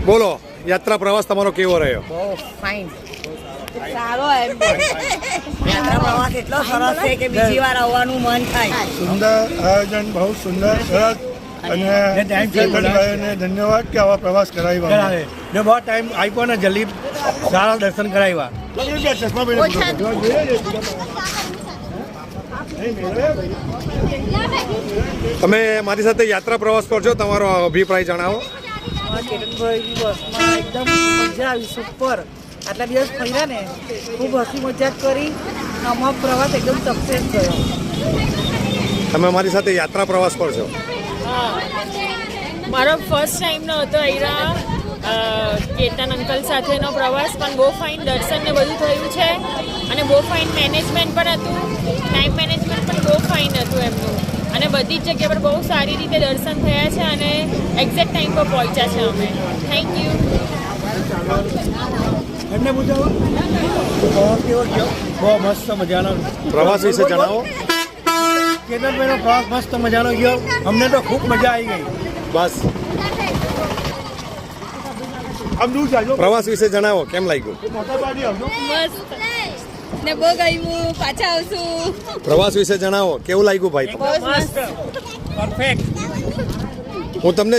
બોલો, યાત્રા પ્રવાસ તમારો કેવો રહ્યો? બહુ ફાઇન, સારો એમ યાત્રા પ્રવાસ એટલો સરસ છે કે બીજી વાર આવવાનું મન થાય. સુંદર આયોજન, બહુ સુંદર, સરસ અને ચેતનભાઈને ધન્યવાદ કે આવા પ્રવાસ કરાવ્યા. ને બહુ ટાઈમ આપ્યો ને જલ્દી સારા દર્શન કરાવ્યા. તમે મારી સાથે યાત્રા પ્રવાસ કરજો, તમારો અભિપ્રાય જણાવો. કેતનભાઈની બસમાં એકદમ મજા આવી, સુપર. આટલા દિવસ ફર્યા ને, ખૂબ હસી મજાક કરી, અમારો પ્રવાસ એકદમ સક્સેસ ગયો. તમે મારી સાથે યાત્રા પ્રવાસ કરજો. મારો ફર્સ્ટ ટાઈમનો હતો અહીંયા કેતન અંકલ સાથેનો પ્રવાસ, પણ બહુ ફાઇન દર્શન ને બધું થયું છે અને બહુ ફાઇન મેનેજમેન્ટ પણ હતું, ટાઈમ મેનેજમેન્ટ પણ બહુ ફાઇન હતું એમનું, અને બધી જ જગ્યા પર બહુ સારી રીતે દર્શન થયા છે અને એક્ઝેક્ટ ટાઈમ પર પહોંચ્યા છે અમે. Thank you. એમને પૂછો પ્રવાસ કેવો ગયો? બહુ મસ્ત મજાનો પ્રવાસ વિશે જણાવો. કેતનભાઈનો પ્રવાસ મસ્ત મજાનો ગયો, અમને તો ખૂબ મજા આવી ગઈ. બસ, પ્રવાસ વિશે જણાવો, કેમ લાગ્યું? મસ્ત ને બહુ ગમ્યું, પાછા આવશું. પ્રવાસ વિશે જણાવો, કેવું લાગ્યું ભાઈ? મસ્ત, પરફેક્ટ. હું તમને